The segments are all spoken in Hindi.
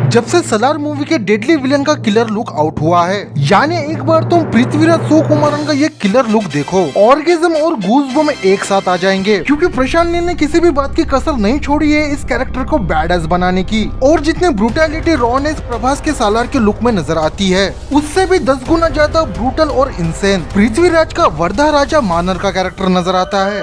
जब से सलार मूवी के डेडली विलन का किलर लुक आउट हुआ है, यानी एक बार तुम पृथ्वीराज सुकुमारन का ये किलर लुक देखो, ऑर्गेज्म और गूज़बम्स एक साथ आ जाएंगे। क्योंकि प्रशांत नील ने किसी भी बात की कसर नहीं छोड़ी है इस कैरेक्टर को बैडएस बनाने की। और जितने ब्रूटैलिटी रॉनेस प्रभास के सालार के लुक में नजर आती है, उससे भी 10 गुना ज्यादा ब्रूटल और इंसेन पृथ्वीराज का वर्धा राजा मानर का कैरेक्टर नजर आता है।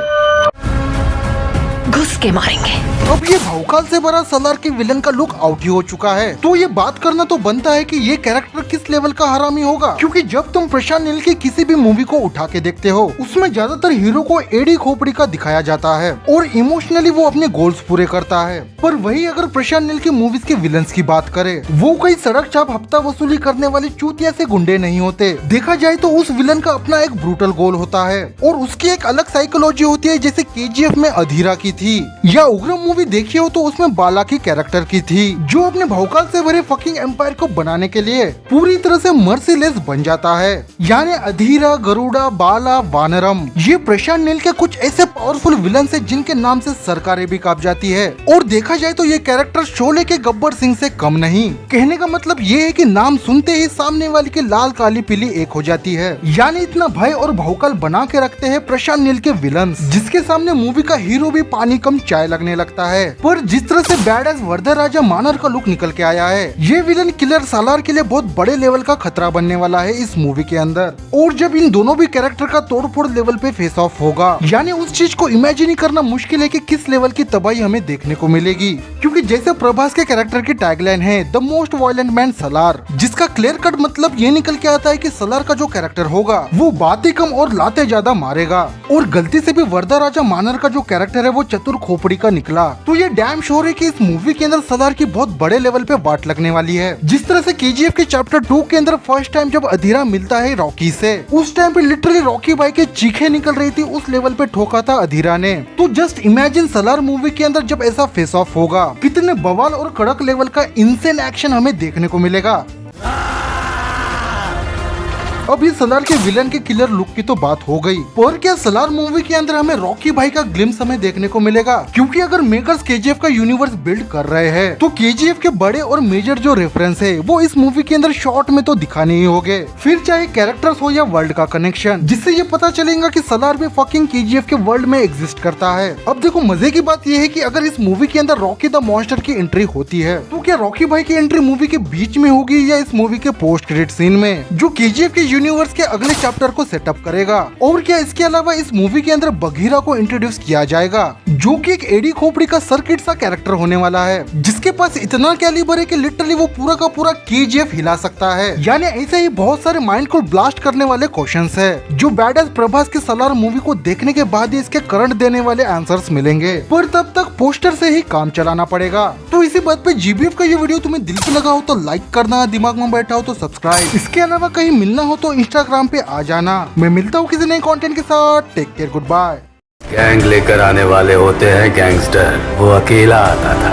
घुस के मारेंगे। अब ये भौकाल से भरा सलार के विलन का लुक आउट ही हो चुका है, तो ये बात करना तो बनता है कि ये कैरेक्टर किस लेवल का हरामी होगा। क्योंकि जब तुम प्रशांत नील की किसी भी मूवी को उठा के देखते हो, उसमें ज्यादातर हीरो को एड़ी खोपड़ी का दिखाया जाता है और इमोशनली वो अपने गोल्स पूरे करता है। पर वही अगर प्रशांत नील की मूवीज के विलन्स की बात करें, वो कोई सड़क छाप हफ्ता वसूली करने वाले चूतिया से गुंडे नहीं होते। देखा जाए तो उस विलन का अपना एक ब्रूटल गोल होता है और उसकी एक अलग साइकोलॉजी होती है, जैसे केजीएफ में अधीरा की थी या उग्रम मूवी देखी हो तो उसमें बाला की कैरेक्टर की थी, जो अपने भौकाल से भरे फकिंग एम्पायर को बनाने के लिए पूरी तरह से मर्सीलेस बन जाता है। यानी अधीरा, गरुड़ा, बाला, वानरम, ये प्रशांत नील के कुछ ऐसे पावरफुल विलन है जिनके नाम से सरकारें भी कांप जाती है। और देखा जाए तो ये कैरेक्टर शोले के गब्बर सिंह से कम नहीं। कहने का मतलब ये है कि नाम सुनते ही सामने वाली की लाल काली पीली एक हो जाती है। यानी इतना भय और भौकाल बना के रखते हैं प्रशांत नील के विलन, जिसके सामने मूवी का हीरो भी पानी कम चाय लगने लगता है। पर जिस तरह से बैडएस वर्धा राजा मानर का लुक निकल के आया है, ये विलन किलर सालार के लिए बहुत बड़े लेवल का खतरा बनने वाला है इस मूवी के अंदर। और जब इन दोनों भी कैरेक्टर का तोड़फोड़ लेवल पे फेस ऑफ होगा, यानी उस चीज को इमेजिन ही करना मुश्किल है कि किस लेवल की तबाही हमें देखने को मिलेगी। क्योंकि जैसे प्रभास के कैरेक्टर की टैगलाइन है the most violent man Salaar, जिसका क्लियर कट मतलब ये निकल के आता है कि सलार का जो कैरेक्टर होगा वो बातें कम और लाते ज्यादा मारेगा। और गलती से भी वर्धा राजा मानर का जो कैरेक्टर है वो चतुर खोपड़ी का निकला, तो ये डैम श्योर है कि इस मूवी के अंदर सलार की बहुत बड़े लेवल पे वाट लगने वाली है। जिस तरह से केजीएफ के चैप्टर 2 के अंदर फर्स्ट टाइम जब अधीरा मिलता है रॉकी से, उस टाइम पे लिटरली रॉकी भाई के चीखें निकल रही थी, उस लेवल पे ठोका था अधीरा ने। तो जस्ट इमेजिन सलार मूवी के अंदर जब ऐसा फेस ऑफ होगा, कितने बवाल और कड़क लेवल का इंसेन एक्शन हमें देखने को मिलेगा। अब ये सलार के विलन के किलर लुक की तो बात हो गई, पर क्या सलार मूवी के अंदर हमें रॉकी भाई का ग्लिम्स हमें देखने को मिलेगा? क्योंकि अगर मेकर्स केजीएफ का यूनिवर्स बिल्ड कर रहे हैं, तो केजीएफ के बड़े और मेजर जो रेफरेंस है वो इस मूवी के अंदर शॉर्ट में तो दिखाने ही होंगे, फिर चाहे कैरेक्टर्स हो या वर्ल्ड का कनेक्शन, जिससे ये पता चलेगा कि सलार भी फकिंग केजीएफ के वर्ल्ड में एग्जिस्ट करता है। अब देखो मजे की बात ये है कि अगर इस मूवी के अंदर रॉकी द मॉन्स्टर की एंट्री होती है, तो क्या रॉकी भाई की एंट्री मूवी के बीच में होगी या इस मूवी के पोस्ट क्रेडिट सीन में, जो केजीएफ के यूनिवर्स के अगले चैप्टर को सेटअप करेगा? और क्या इसके अलावा इस मूवी के अंदर बघीरा को इंट्रोड्यूस किया जाएगा, जो कि एक एडी खोपड़ी का सर्किट सा कैरेक्टर होने वाला है, जिसके पास इतना कैलिबर है कि लिटरली वो पूरा का पूरा केजीएफ हिला सकता है। यानी ऐसे ही बहुत सारे माइंड को ब्लास्ट करने वाले क्वेश्चंस है, जो बैडएस प्रभास के सलार मूवी को देखने के बाद ही इसके करंट देने वाले आंसर्स मिलेंगे। पर तब तक पोस्टर से ही काम चलाना पड़ेगा। तो इसी बात पे जीबीएफ का ये वीडियो तुम्हें दिल पे लगा हो तो लाइक करना, दिमाग में बैठा हो तो सब्सक्राइब। इसके अलावा कहीं मिलना हो तो इंस्टाग्राम पे आ जाना। मैं मिलता हूँ किसी नए कंटेंट के साथ। Take care, goodbye. Gang लेकर आने वाले होते हैं गैंगस्टर, वो अकेला आता था।